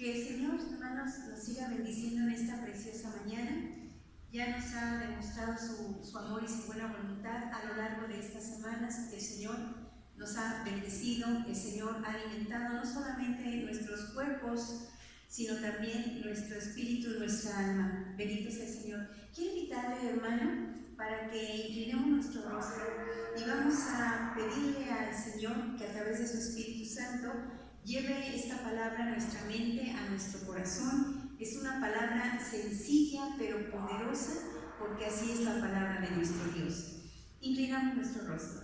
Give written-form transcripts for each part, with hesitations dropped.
Que el Señor, hermanos, nos siga bendiciendo en esta preciosa mañana. Ya nos ha demostrado su amor y su buena voluntad a lo largo de estas semanas. El Señor nos ha bendecido, el Señor ha alimentado no solamente nuestros cuerpos, sino también nuestro espíritu y nuestra alma. Bendito sea el Señor. Quiero invitarle, hermano, para que inclinemos nuestro rostro y vamos a pedirle al Señor que a través de su Espíritu Santo lleve esta palabra a nuestra mente, a nuestro corazón. Es una palabra sencilla pero poderosa, porque así es la palabra de nuestro Dios. Inclinamos nuestro rostro.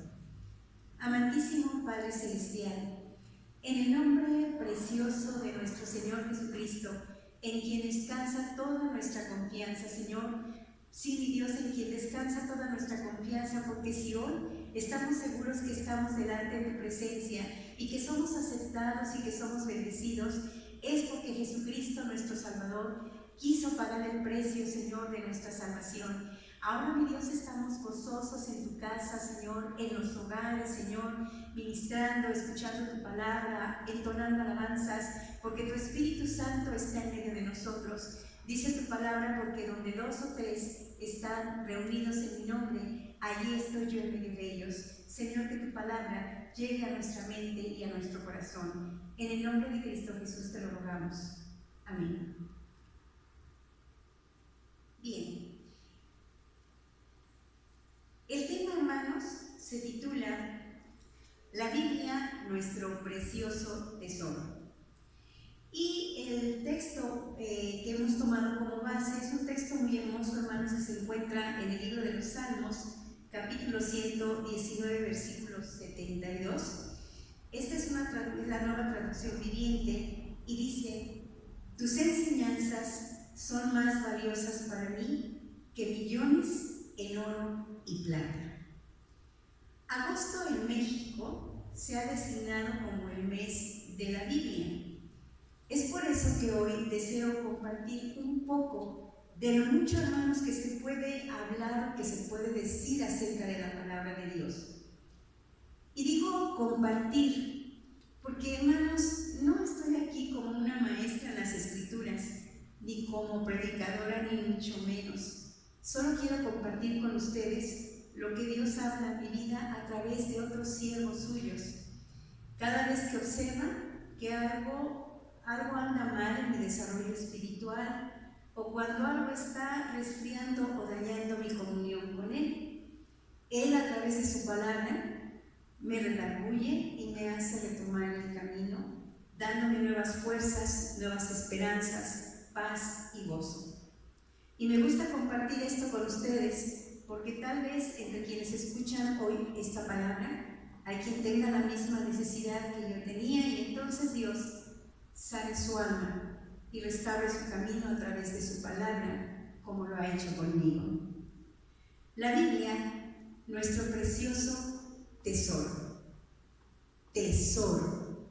Amantísimo Padre Celestial, en el nombre precioso de nuestro Señor Jesucristo, en quien descansa toda nuestra confianza, Señor, sí, mi Dios, en quien descansa toda nuestra confianza, porque si hoy estamos seguros que estamos delante de tu presencia y que somos aceptados y que somos bendecidos, es porque Jesucristo, nuestro Salvador, quiso pagar el precio, Señor, de nuestra salvación. Ahora, mi Dios, estamos gozosos en tu casa, Señor, en los hogares, Señor, ministrando, escuchando tu palabra, entonando alabanzas, porque tu Espíritu Santo está en medio de nosotros. Dice tu palabra, porque donde 2 o 3 están reunidos en mi nombre, allí estoy yo en medio de ellos. Señor, que tu palabra llegue a nuestra mente y a nuestro corazón. En el nombre de Cristo Jesús te lo rogamos. Amén. Bien. El tema, hermanos, se titula La Biblia, nuestro precioso tesoro. Y el texto que hemos tomado como base es un texto muy hermoso, hermanos, que se encuentra en el libro de los Salmos, capítulo 119, versículo 72. Esta es la nueva traducción viviente y dice: tus enseñanzas son más valiosas para mí que millones en oro y plata. Agosto en México se ha designado como el mes de la Biblia. Es por eso que hoy deseo compartir un poco de lo mucho, hermanos, que se puede hablar, que se puede decir acerca de la palabra de Dios. Y digo compartir, porque, hermanos, no estoy aquí como una maestra en las Escrituras, ni como predicadora, ni mucho menos. Solo quiero compartir con ustedes lo que Dios habla en mi vida a través de otros siervos suyos. Cada vez que observan que algo anda mal en mi desarrollo espiritual, o cuando algo está resfriando o dañando mi comunión con Él, Él a través de su palabra me redarguye y me hace retomar el camino, dándome nuevas fuerzas, nuevas esperanzas, paz y gozo. Y me gusta compartir esto con ustedes, porque tal vez entre quienes escuchan hoy esta palabra hay quien tenga la misma necesidad que yo tenía, y entonces Dios sane su alma y restaure su camino a través de su palabra, como lo ha hecho conmigo. La Biblia, nuestro precioso tesoro. Tesoro.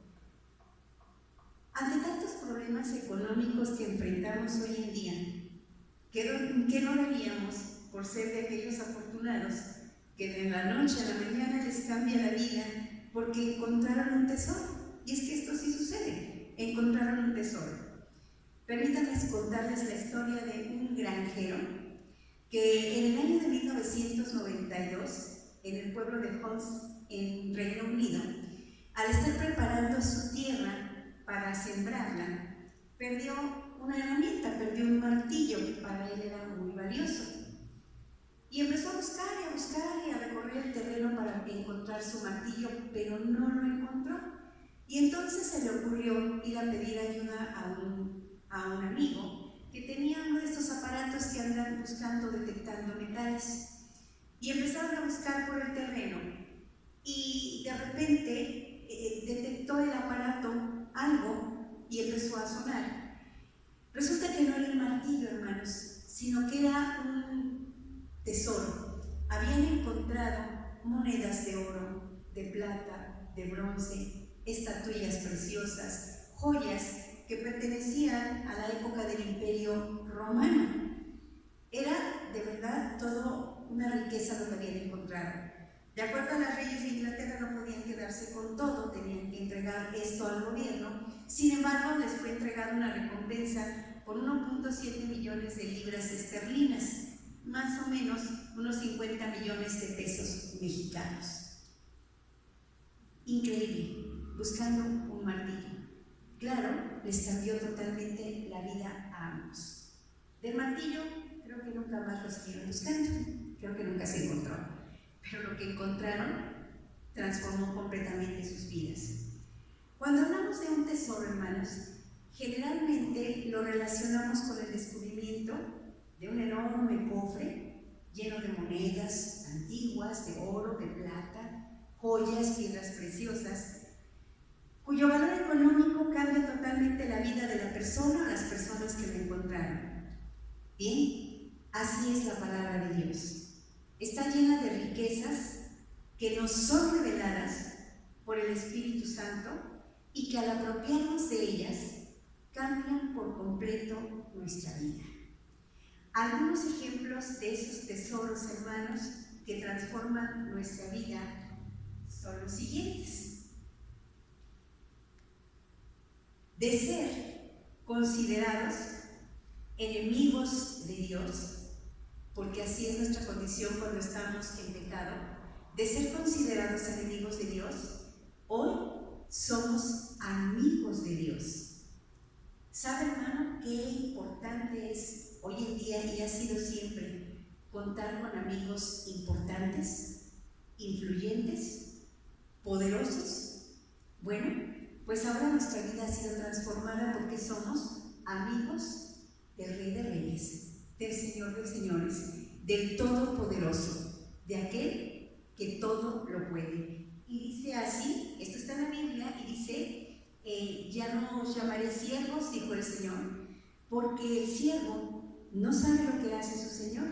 Ante tantos problemas económicos que enfrentamos hoy en día, ¿qué no daríamos por ser de aquellos afortunados que de la noche a la mañana les cambia la vida porque encontraron un tesoro? Y es que esto sí sucede, encontraron un tesoro. Permítanme contarles la historia de un granjero que en el año de 1992, en el pueblo de Hull, en Reino Unido, al estar preparando su tierra para sembrarla, perdió una herramienta, perdió un martillo que para él era muy valioso. Y empezó a buscar y a recorrer el terreno para encontrar su martillo, pero no lo encontró. Y entonces se le ocurrió ir a pedir ayuda a un amigo que tenía uno de estos aparatos que andan buscando, detectando metales. Y empezaron a buscar por el terreno. Y de repente detectó el aparato algo y empezó a sonar. Resulta que no era el martillo, hermanos, sino que era un tesoro. Habían encontrado monedas de oro, de plata, de bronce, estatuillas preciosas, joyas que pertenecían a la época del Imperio Romano. Era de verdad todo una riqueza lo que habían encontrado. De acuerdo a las leyes de Inglaterra, no podían quedarse con todo, tenían que entregar esto al gobierno. Sin embargo, les fue entregada una recompensa por 1.7 millones de libras esterlinas, más o menos unos 50 millones de pesos mexicanos. Increíble, buscando un martillo. Claro, les cambió totalmente la vida a ambos. Del martillo, creo que nunca más lo siguieron buscando, creo que nunca se encontró, pero lo que encontraron transformó completamente sus vidas. Cuando hablamos de un tesoro, hermanos, generalmente lo relacionamos con el descubrimiento de un enorme cofre lleno de monedas antiguas, de oro, de plata, joyas, piedras preciosas, cuyo valor económico cambia totalmente la vida de la persona o las personas que lo encontraron. Bien, así es la palabra de Dios. Está llena de riquezas que nos son reveladas por el Espíritu Santo y que al apropiarnos de ellas cambian por completo nuestra vida. Algunos ejemplos de esos tesoros, hermanos, que transforman nuestra vida son los siguientes. De ser considerados enemigos de Dios, porque así es nuestra condición cuando estamos en pecado, de ser considerados enemigos de Dios, hoy somos amigos de Dios. ¿Sabe, hermano, qué importante es hoy en día y ha sido siempre contar con amigos importantes, influyentes, poderosos? Bueno, pues ahora nuestra vida ha sido transformada porque somos amigos del Rey de Reyes, del Señor de Señores, del Todopoderoso, de aquel que todo lo puede. Y dice así, esto está en la Biblia, y dice, ya no os llamaré siervos, dijo el Señor, porque el siervo no sabe lo que hace su Señor,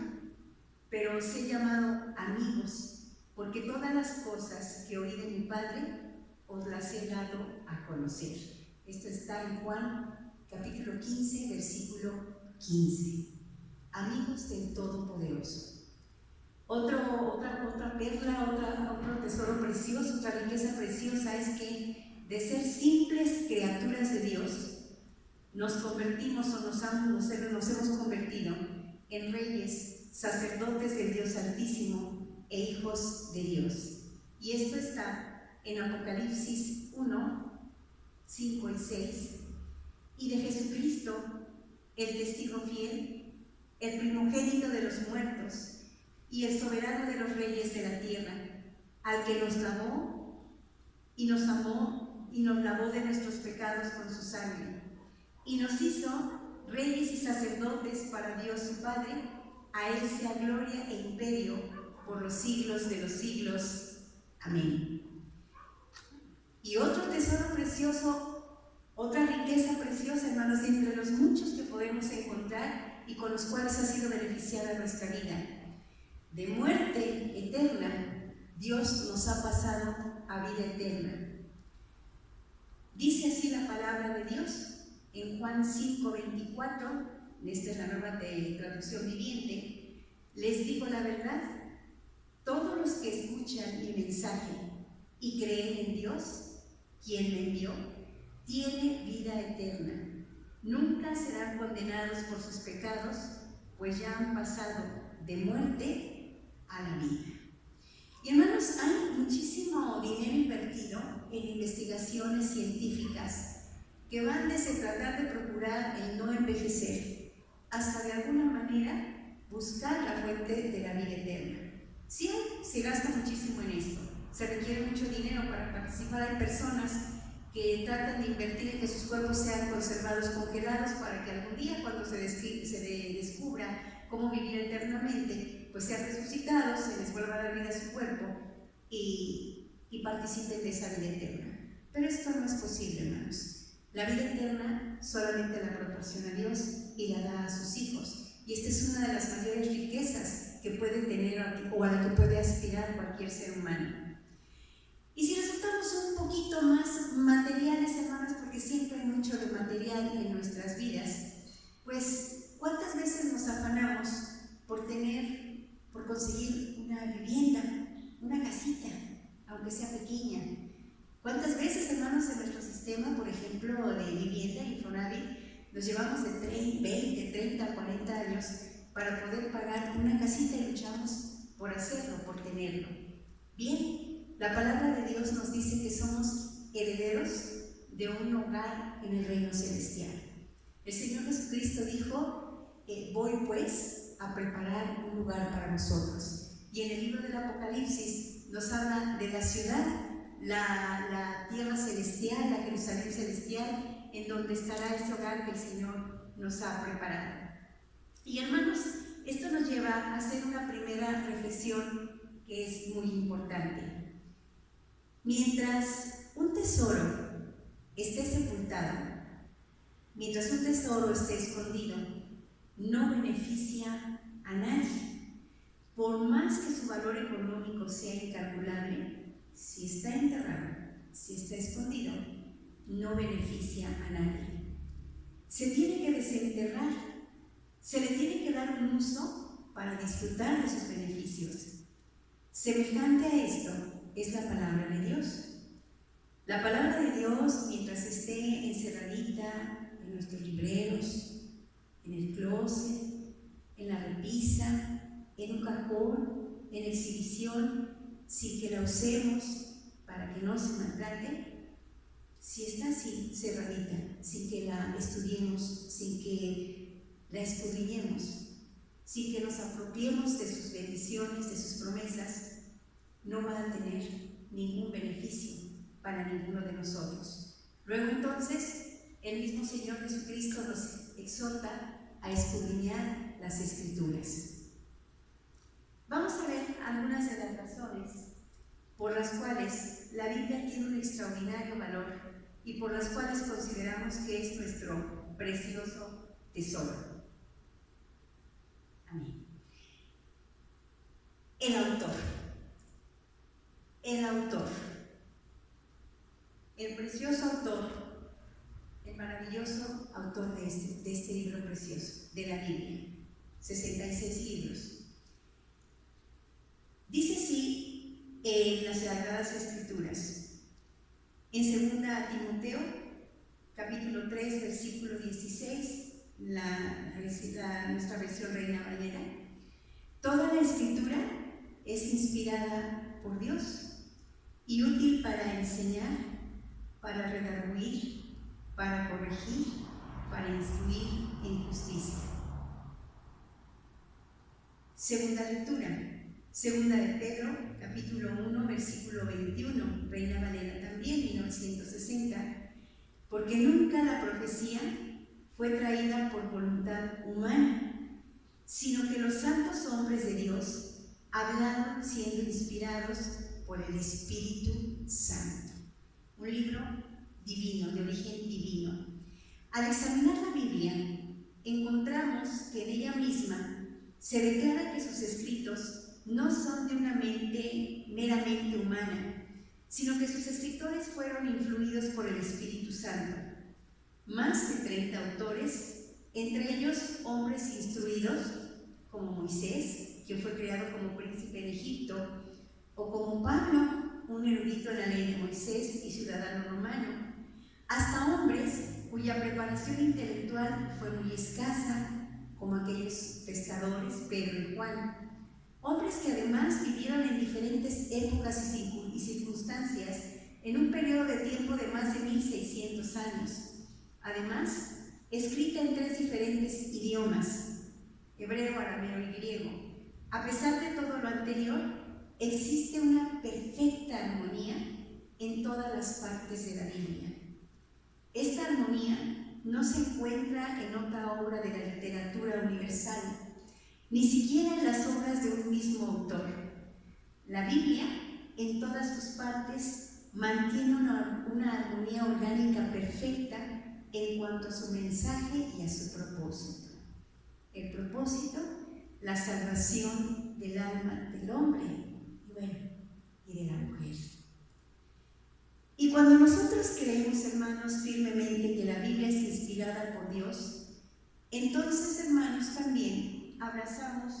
pero os he llamado amigos, porque todas las cosas que oí de mi Padre os las he dado a conocer. Esto está en Juan capítulo 15, versículo 15. Amigos del Todopoderoso. Otra perla, otro tesoro precioso, otra riqueza preciosa es que de ser simples criaturas de Dios, nos convertimos o nos hemos convertido en reyes, sacerdotes del Dios Altísimo e hijos de Dios. Y esto está en Apocalipsis 1, 5 y 6, y de Jesucristo, el testigo fiel, el primogénito de los muertos y el soberano de los reyes de la tierra, al que nos lavó y nos amó y nos lavó de nuestros pecados con su sangre, y nos hizo reyes y sacerdotes para Dios su Padre. A él sea gloria e imperio por los siglos de los siglos. Amén. Y otro tesoro precioso, otra riqueza preciosa, hermanos, entre los muchos que podemos encontrar y con los cuales ha sido beneficiada nuestra vida. De muerte eterna, Dios nos ha pasado a vida eterna. Dice así la palabra de Dios en Juan 5:24, esta es la nueva traducción viviente: les digo la verdad, todos los que escuchan mi mensaje y creen en Dios, quien me envió, tiene vida eterna. Nunca serán condenados por sus pecados, pues ya han pasado de muerte a la vida. Y hermanos, hay muchísimo dinero invertido en investigaciones científicas que van desde tratar de procurar el no envejecer hasta de alguna manera buscar la fuente de la vida eterna. Sí, se gasta muchísimo en esto. Se requiere mucho dinero para participar. Hay personas que tratan de invertir en que sus cuerpos sean conservados congelados para que algún día, cuando se descubra cómo vivir eternamente, pues sean resucitados, se les vuelva a dar vida a su cuerpo y participen de esa vida eterna. Pero esto no es posible, hermanos. La vida eterna solamente la proporciona Dios y la da a sus hijos. Y esta es una de las mayores riquezas que puede tener o a la que puede aspirar cualquier ser humano. Y si resultamos un poquito más materiales, hermanos, porque siempre hay mucho de material en nuestras vidas, pues ¿cuántas veces nos afanamos por conseguir una vivienda, una casita, aunque sea pequeña, ¿Cuántas veces, hermanos, en nuestro sistema, por ejemplo, de vivienda, Infonavit, nos llevamos de 20, 30, 40 años para poder pagar una casita y luchamos por hacerlo, por tenerlo? Bien, la palabra de Dios nos dice que somos herederos de un hogar en el reino celestial. El Señor Jesucristo dijo, voy pues a preparar un lugar para nosotros. Y en el libro del Apocalipsis nos habla de la ciudad, la tierra celestial, la Jerusalén celestial, en donde estará ese hogar que el Señor nos ha preparado. Y hermanos, esto nos lleva a hacer una primera reflexión que es muy importante. Mientras un tesoro esté sepultado, mientras un tesoro esté escondido, no beneficia a nadie. Por más que su valor económico sea incalculable, si está enterrado, si está escondido, no beneficia a nadie. Se tiene que desenterrar, se le tiene que dar un uso para disfrutar de sus beneficios. Semejante a esto es la palabra de Dios. La palabra de Dios, mientras esté encerradita en nuestros libreros, en el closet, en la repisa, en un cajón, en exhibición, sin que la usemos para que no se maltrate, si está así, cerradita, sin que la estudiemos, sin que la escudriñemos, sin que nos apropiemos de sus bendiciones, de sus promesas, no va a tener ningún beneficio para ninguno de nosotros. Luego entonces, el mismo Señor Jesucristo nos exhorta a escudriñar las Escrituras. Vamos a ver algunas de las razones por las cuales la Biblia tiene un extraordinario valor y por las cuales consideramos que es nuestro precioso tesoro. Amén. El autor, el precioso autor, el maravilloso autor de este libro precioso, de la Biblia, 66 libros. Dice así en las Sagradas Escrituras, en 2 Timoteo, capítulo 3, versículo 16, nuestra versión Reina Valera: toda la Escritura es inspirada por Dios y útil para enseñar, para redarguir, para corregir, para instruir en justicia. Segunda lectura. Segunda de Pedro, capítulo 1, versículo 21, Reina Valera también, 1960. Porque nunca la profecía fue traída por voluntad humana, sino que los santos hombres de Dios hablaron siendo inspirados por el Espíritu Santo. Un libro divino, de origen divino. Al examinar la Biblia, encontramos que en ella misma se declara que sus escritos no son de una mente meramente humana, sino que sus escritores fueron influidos por el Espíritu Santo. Más de 30 autores, entre ellos hombres instruidos, como Moisés, que fue creado como príncipe en Egipto, o como Pablo, un erudito en la ley de Moisés y ciudadano romano, hasta hombres cuya preparación intelectual fue muy escasa, como aquellos pescadores, Pedro y Juan. Hombres que además vivieron en diferentes épocas y circunstancias en un periodo de tiempo de más de 1600 años. Además, escrita en 3 diferentes idiomas, hebreo, arameo y griego. A pesar de todo lo anterior, existe una perfecta armonía en todas las partes de la Biblia. Esta armonía no se encuentra en otra obra de la literatura universal, ni siquiera en las obras de un mismo autor. La Biblia, en todas sus partes, mantiene una armonía orgánica perfecta en cuanto a su mensaje y a su propósito. El propósito, la salvación del alma del hombre, y de la mujer. Y cuando nosotros creemos, hermanos, firmemente que la Biblia es inspirada por Dios, entonces, hermanos, también abrazamos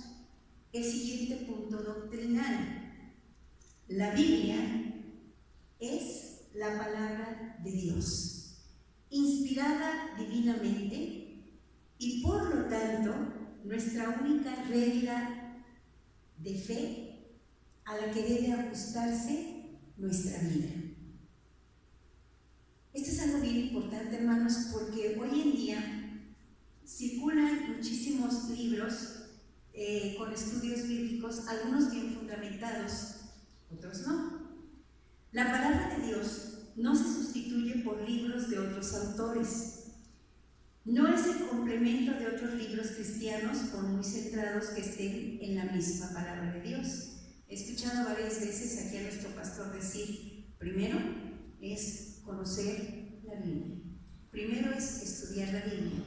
el siguiente punto doctrinal. La Biblia es la palabra de Dios, inspirada divinamente y por lo tanto nuestra única regla de fe a la que debe ajustarse nuestra vida. Esto es algo bien importante, hermanos, porque hoy en día circulan muchísimos libros con estudios bíblicos, algunos bien fundamentados, otros no. La palabra de Dios no se sustituye por libros de otros autores. No es el complemento de otros libros cristianos, por muy centrados que estén en la misma palabra de Dios. He escuchado varias veces aquí a nuestro pastor decir, primero es conocer la Biblia, primero es estudiar la Biblia,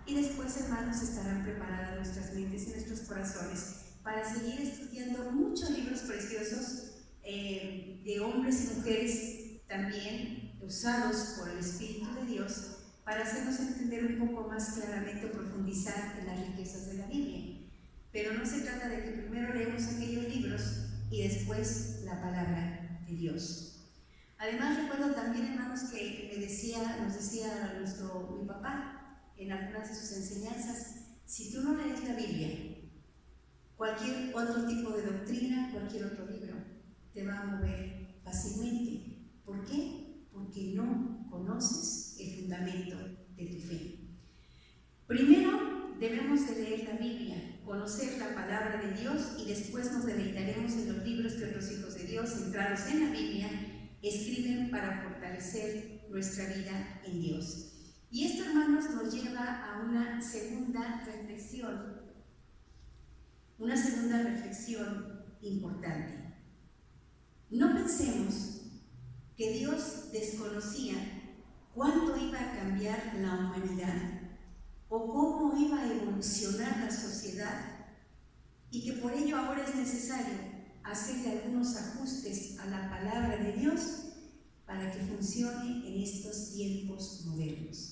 y después, hermanos, estarán preparadas nuestras mentes y nuestros corazones para seguir estudiando muchos libros preciosos de hombres y mujeres también usados por el Espíritu de Dios para hacernos entender un poco más claramente o profundizar en las riquezas de la Biblia. Pero no se trata de que primero leemos aquellos libros y después la palabra de Dios. Además, recuerdo también, hermanos, que nos decía mi papá en algunas de sus enseñanzas, si tú no lees la Biblia, cualquier otro tipo de doctrina, cualquier otro libro, te va a mover fácilmente. ¿Por qué? Porque no conoces el fundamento de tu fe. Primero debemos de leer la Biblia, conocer la palabra de Dios y después nos deleitaremos en los libros que otros hijos de Dios, centrados en la Biblia, escriben para fortalecer nuestra vida en Dios. Y esto, hermanos, nos lleva a una segunda reflexión importante. No pensemos que Dios desconocía cuánto iba a cambiar la humanidad o cómo iba a evolucionar la sociedad y que por ello ahora es necesario hacerle algunos ajustes a la palabra de Dios para que funcione en estos tiempos modernos.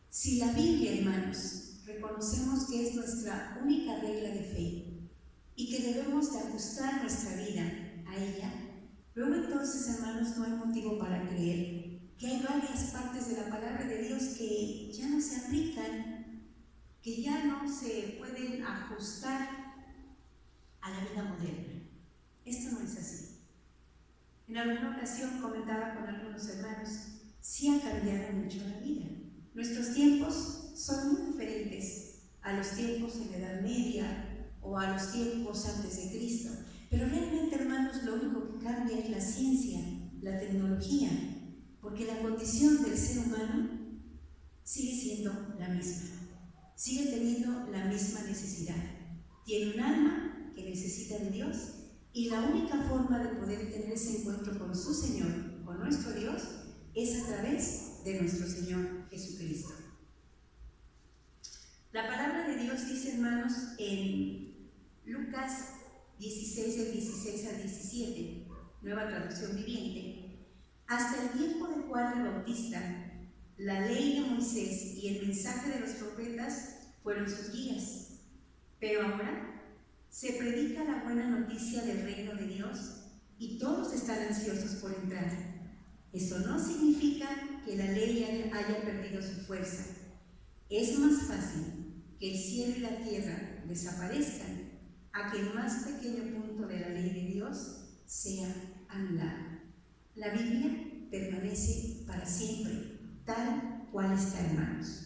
Si la Biblia, hermanos, reconocemos que es nuestra única regla de fe y que debemos de ajustar nuestra vida a ella, luego entonces, hermanos, no hay motivo para creer que hay varias partes de la palabra de Dios que ya no se aplican, que ya no se pueden ajustar a la vida moderna. Esto no es así. En alguna ocasión comentaba con algunos hermanos, sí ha cambiado mucho la vida. Nuestros tiempos son muy diferentes a los tiempos en la Edad Media o a los tiempos antes de Cristo. Pero realmente, hermanos, lo único que cambia es la ciencia, la tecnología, porque la condición del ser humano sigue siendo la misma, sigue teniendo la misma necesidad. Tiene un alma que necesita de Dios y la única forma de poder tener ese encuentro con su Señor, con nuestro Dios, es a través de nuestro Señor Jesucristo. La palabra de Dios dice, hermanos, en Lucas 16, del 16 al 17, Nueva Traducción Viviente, hasta el tiempo de Juan el Bautista, la ley de Moisés y el mensaje de los profetas fueron sus guías. Pero ahora se predica la buena noticia del reino de Dios y todos están ansiosos por entrar. Eso no significa que la ley haya perdido su fuerza. Es más fácil que el cielo y la tierra desaparezcan a que el más pequeño punto de la ley de Dios sea anulado. La Biblia permanece para siempre, tal cual está, hermanos.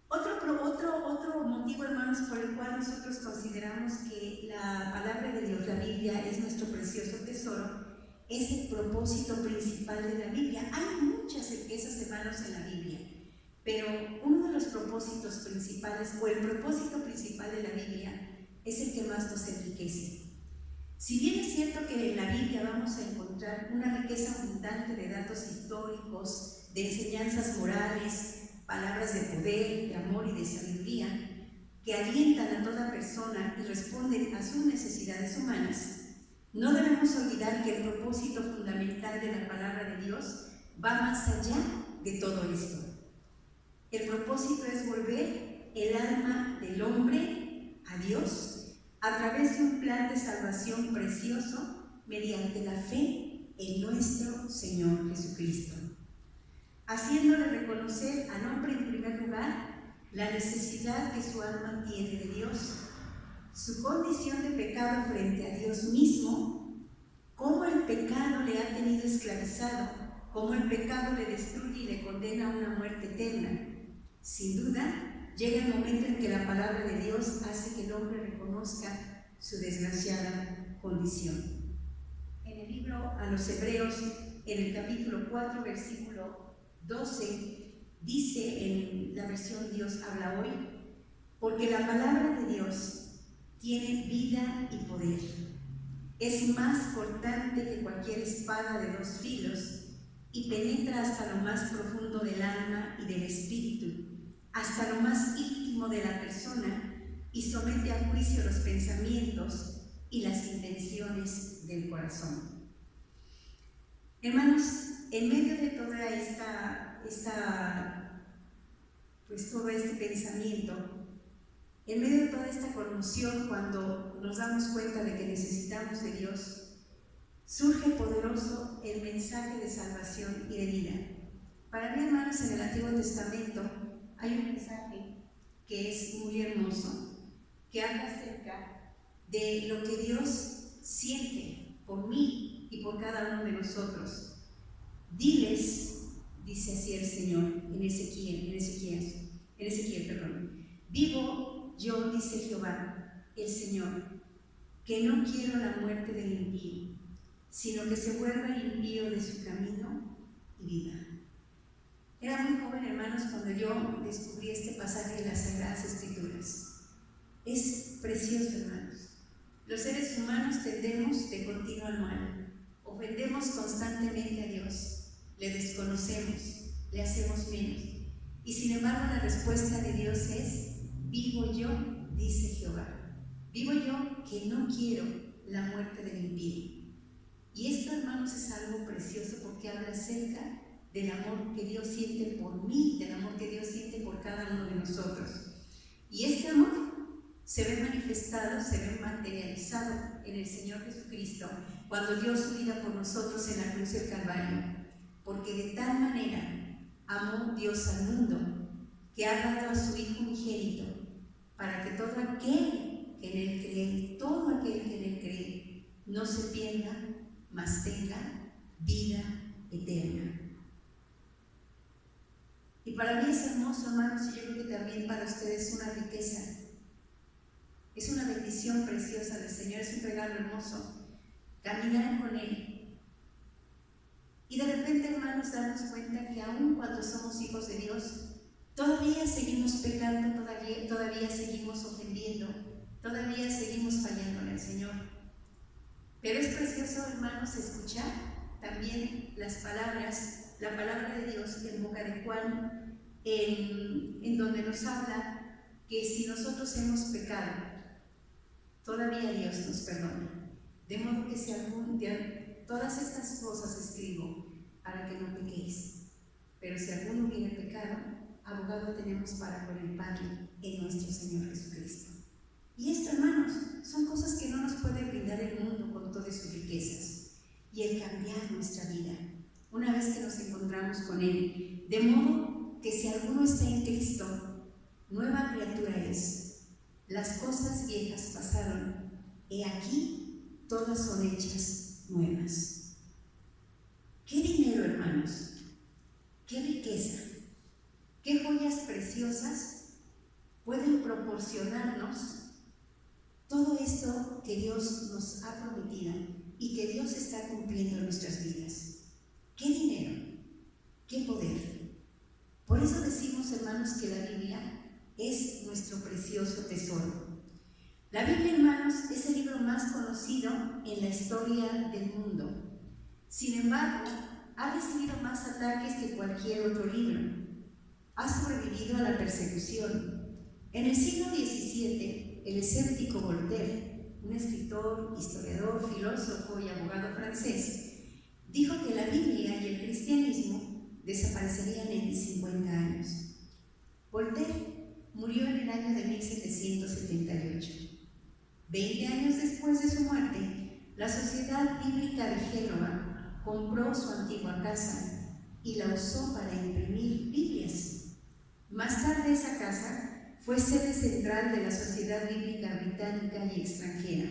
Otro motivo, hermanos, por el cual nosotros consideramos que la palabra de Dios, la Biblia, es nuestro precioso tesoro, es el propósito principal de la Biblia. Hay muchas riquezas, hermanos, en la Biblia, pero uno de los propósitos principales, o el propósito principal de la Biblia, es el que más nos enriquece. Si bien es cierto que en la Biblia vamos a encontrar una riqueza abundante de datos históricos, de enseñanzas morales, palabras de poder, de amor y de sabiduría, que alientan a toda persona y responden a sus necesidades humanas, no debemos olvidar que el propósito fundamental de la palabra de Dios va más allá de todo esto. El propósito es volver el alma del hombre a Dios a través de un plan de salvación precioso mediante la fe en nuestro reconocer al hombre en primer lugar la necesidad que su alma tiene de Dios, su condición de pecado frente a Dios mismo, cómo el pecado le ha tenido esclavizado, cómo el pecado le destruye y le condena a una muerte eterna. Sin duda, llega el momento en que la palabra de Dios hace que el hombre reconozca su desgraciada condición. En el libro a los Hebreos, en el capítulo 4, versículo 12, dice en la versión Dios habla hoy, porque la palabra de Dios tiene vida y poder. Es más cortante que cualquier espada de dos filos y penetra hasta lo más profundo del alma y del espíritu, hasta lo más íntimo de la persona, y somete a juicio los pensamientos y las intenciones del corazón. Hermanos, en medio de toda todo este pensamiento, en medio de toda esta conmoción, cuando nos damos cuenta de que necesitamos de Dios, surge poderoso el mensaje de salvación y de vida. Para mí, hermanos, en el Antiguo Testamento hay un mensaje que es muy hermoso, que habla acerca de lo que Dios siente por mí y por cada uno de nosotros. Diles, dice así el Señor en Ezequiel, vivo yo, dice Jehová, el Señor, que no quiero la muerte del impío, sino que se vuelva el impío de su camino y viva. Era muy joven, hermanos, cuando yo descubrí este pasaje de las Sagradas Escrituras. Es precioso, hermanos. Los seres humanos tendemos de continuo al mal, ofendemos constantemente a Dios, le desconocemos, le hacemos menos. Y sin embargo la respuesta de Dios es, vivo yo, dice Jehová. Vivo yo que no quiero la muerte del impío. Y esto, hermanos, es algo precioso porque habla acerca del amor que Dios siente por mí, del amor que Dios siente por cada uno de nosotros. Y este amor se ve manifestado, se ve materializado en el Señor Jesucristo cuando dio su vida por nosotros en la cruz del Calvario, porque de tal manera amó Dios al mundo que ha dado a su Hijo unigénito para que todo aquel que en Él cree, todo aquel que en Él cree, no se pierda, mas tenga vida eterna. Y para mí es hermoso, hermanos, y yo creo que también para ustedes es una riqueza, es una bendición preciosa del Señor, es un regalo hermoso, caminar con Él. Y de repente, hermanos, darnos cuenta que aun cuando somos hijos de Dios, todavía seguimos pecando, todavía seguimos ofendiendo, todavía seguimos fallándole al Señor. Pero es precioso, hermanos, escuchar también las palabras, la palabra de Dios en boca de Juan, en donde nos habla que si nosotros hemos pecado, todavía Dios nos perdona. De modo que si algún día, todas estas cosas escribo para que no pequéis. Pero si alguno hubiera pecado, abogado tenemos para con el Padre en nuestro Señor Jesucristo. Y esto, hermanos, son cosas que no nos puede brindar el mundo con todas sus riquezas y el cambiar nuestra vida una vez que nos encontramos con Él. De modo que si alguno está en Cristo, nueva criatura es. Las cosas viejas pasaron, he aquí, todas son hechas nuevas. ¡Qué dinero, hermanos! ¡Qué riqueza! ¡Qué joyas preciosas pueden proporcionarnos todo esto que Dios nos ha prometido y que Dios está cumpliendo en nuestras vidas! ¡Qué dinero! ¡Qué poder! Por eso decimos, hermanos, que la Biblia es nuestro precioso tesoro. La Biblia, hermanos, es el libro más conocido en la historia del mundo. Sin embargo, ha recibido más ataques que cualquier otro libro. Ha sobrevivido a la persecución. En el siglo XVII, el escéptico Voltaire, un escritor, historiador, filósofo y abogado francés, dijo que la Biblia y el cristianismo desaparecerían en 50 años. Voltaire murió en el año de 1778. 20 años después de su muerte, la Sociedad Bíblica de Génova compró su antigua casa y la usó para imprimir Biblias. Más tarde esa casa fue sede central de la Sociedad Bíblica Británica y extranjera.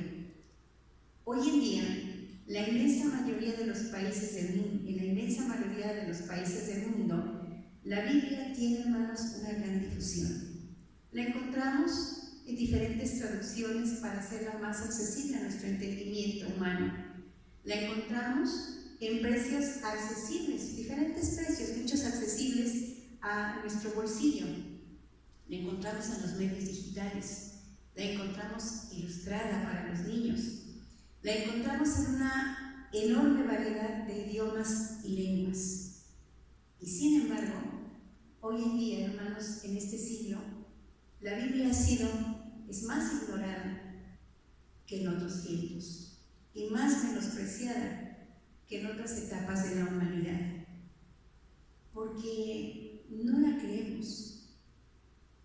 Hoy en día, en la inmensa mayoría de los países del mundo, la Biblia tiene, hermanos, una gran difusión. La encontramos en diferentes traducciones para hacerla más accesible a nuestro entendimiento humano. La encontramos en precios accesibles, diferentes precios, muchos accesibles a nuestro bolsillo. La encontramos en los medios digitales, la encontramos ilustrada para los niños, la encontramos en una enorme variedad de idiomas y lenguas. Y sin embargo, hoy en día, hermanos, en este siglo, la Biblia es más ignorada que en otros tiempos y más menospreciada que en otras etapas de la humanidad, porque no la creemos,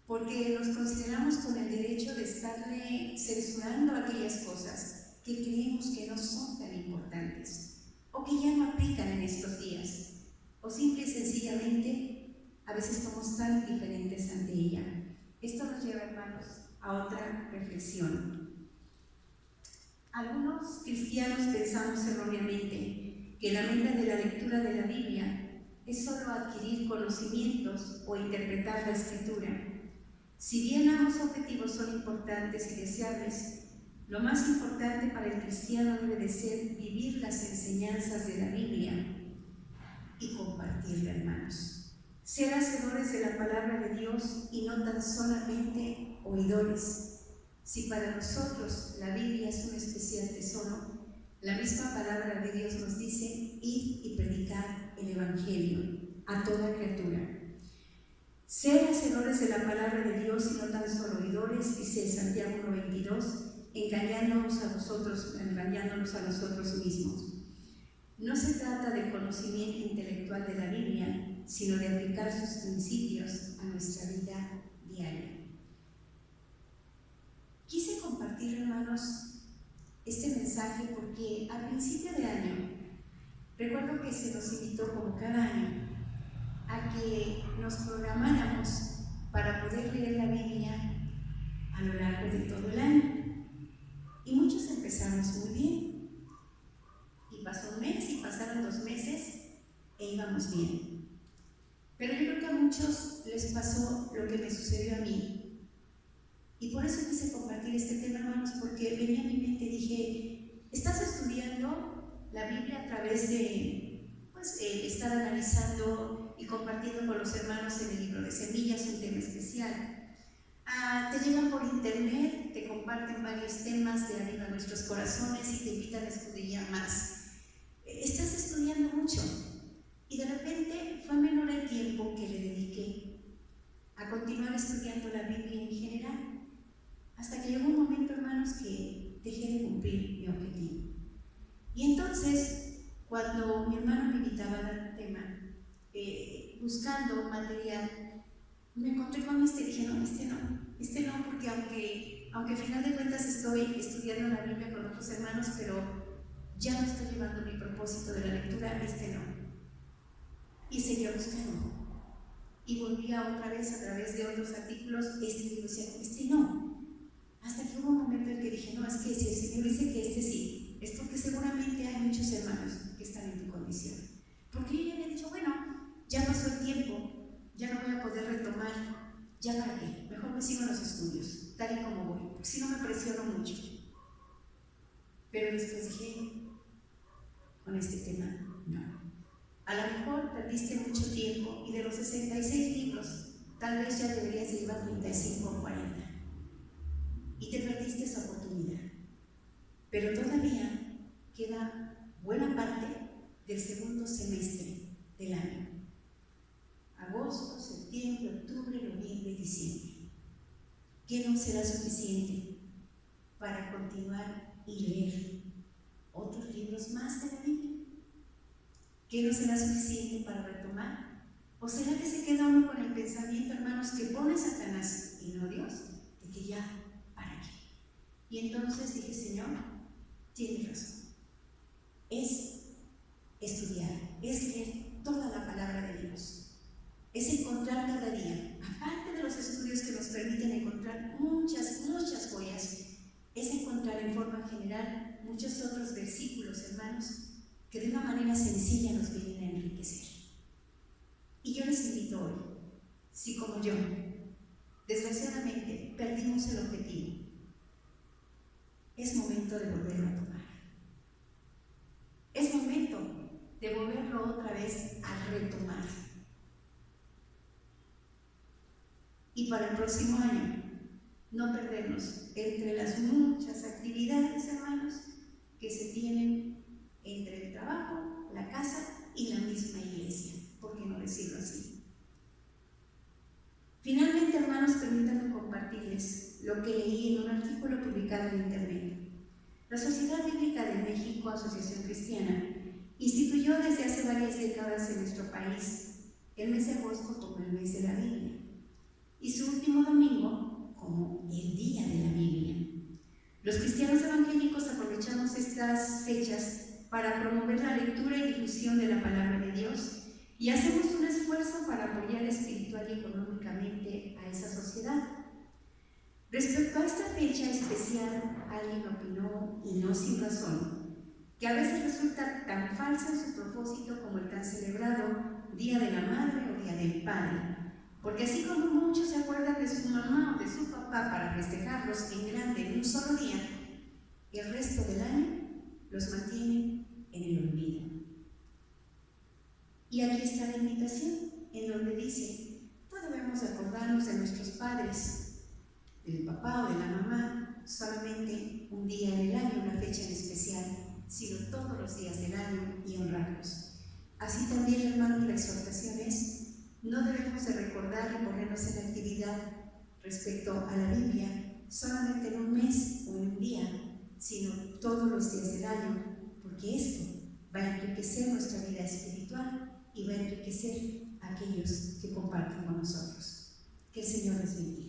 porque nos consideramos con el derecho de estarle censurando aquellas cosas que creemos que no son tan importantes o que ya no aplican en estos días, o simple y sencillamente a veces somos tan diferentes ante ella. Esto nos lleva, hermanos, a otra reflexión. Algunos cristianos pensamos erróneamente que la meta de la lectura de la Biblia es solo adquirir conocimientos o interpretar la Escritura. Si bien ambos objetivos son importantes y deseables, lo más importante para el cristiano debe de ser vivir las enseñanzas de la Biblia y compartirla, hermanos. Ser hacedores de la palabra de Dios y no tan solamente oidores. Si para nosotros la Biblia es un especial tesoro, la misma palabra de Dios nos dice: id y predicar el Evangelio a toda criatura. Ser hacedores de la palabra de Dios y no tan solo oidores, dice Santiago 1:22, engañándonos a nosotros mismos. No se trata del conocimiento intelectual de la Biblia, sino de aplicar sus principios a nuestra vida diaria. Quise compartir, hermanos, este mensaje porque a principio de año recuerdo que se nos invitó, como cada año, a que nos programáramos para poder leer la Biblia a lo largo de todo el año. Y muchos empezamos muy bien. Y pasó un mes y pasaron 2 meses e íbamos bien. Pero yo creo que a muchos les pasó lo que me sucedió a mí. Y por eso quise compartir este tema, hermanos, porque venía a mi mente y dije: estás estudiando la Biblia a través de estar analizando y compartiendo con los hermanos en el libro de Semillas un tema especial. Te llegan por internet, te comparten varios temas de Aviva Nuestros Corazones y te invitan a estudiar más. Estás estudiando mucho y de repente fue menor el tiempo que le dediqué a continuar estudiando la Biblia en general, hasta que llegó un momento, hermanos, que dejé de cumplir mi objetivo. Y entonces, cuando mi hermano me invitaba a dar un tema, buscando material, me encontré con este y dije: no, este no, porque aunque al final de cuentas estoy estudiando la Biblia con otros hermanos, pero ya no estoy llevando mi propósito de la lectura, este no. Y seguía buscando. Y volvía otra vez a través de otros artículos, este no. Hasta que hubo un momento en que dije: no, es que si el Señor dice que este sí, es porque seguramente hay muchos hermanos que están en tu condición. Porque yo ya había dicho: bueno, ya pasó el tiempo, ya no voy a poder retomar, ¿ya para qué? Mejor me sigo en los estudios, tal y como voy, porque si no me presiono mucho. Pero después dije: con este tema, no. A lo mejor perdiste mucho tiempo y de los 66 libros, tal vez ya deberías llevar 35 o 40. Y te perdiste esa oportunidad. Pero todavía queda buena parte del segundo semestre del año. Agosto, septiembre, octubre, noviembre y diciembre. ¿Qué no será suficiente para continuar y leer otros libros más de la Biblia? ¿Qué no será suficiente para retomar? ¿O será que se queda uno con el pensamiento, hermanos, que pone Satanás y no Dios, de que ya, ¿para qué? Y entonces dije: Señor, tienes razón. Es estudiar, es leer toda la palabra es encontrar cada día, aparte de los estudios que nos permiten encontrar muchas joyas, es encontrar en forma general muchos otros versículos, hermanos, que de una manera sencilla nos vienen a enriquecer. Y yo les invito hoy, si como yo, desgraciadamente, perdimos el objetivo, es momento de volverlo a tomar. Es momento de volverlo otra vez a retomar. Y para el próximo año, no perdernos entre las muchas actividades, hermanos, que se tienen entre el trabajo, la casa y la misma iglesia, ¿por qué no decirlo así? Finalmente, hermanos, permítanme compartirles lo que leí en un artículo publicado en internet. La Sociedad Bíblica de México, Asociación Cristiana, instituyó desde hace varias décadas en nuestro país el mes de agosto como el mes de la Biblia y su último domingo como el Día de la Biblia. Los cristianos evangélicos aprovechamos estas fechas para promover la lectura y difusión de la palabra de Dios y hacemos un esfuerzo para apoyar espiritual y económicamente a esa sociedad. Respecto a esta fecha especial, alguien opinó, y no sin razón, que a veces resulta tan falsa en su propósito como el tan celebrado Día de la Madre o Día del Padre, porque así como muchos se acuerdan de su mamá o de su papá para festejarlos en grande en un solo día, el resto del año los mantienen en el olvido. Y aquí está la invitación, en donde dice, no debemos acordarnos de nuestros padres, del papá o de la mamá, solamente un día en el año, una fecha en especial, sino todos los días del año y honrarlos. Así también, hermanos, la exhortación es, no debemos de recordar y ponernos en actividad respecto a la Biblia solamente en un mes o en un día, sino todos los días del año, porque esto va a enriquecer nuestra vida espiritual y va a enriquecer a aquellos que comparten con nosotros. Que el Señor les bendiga.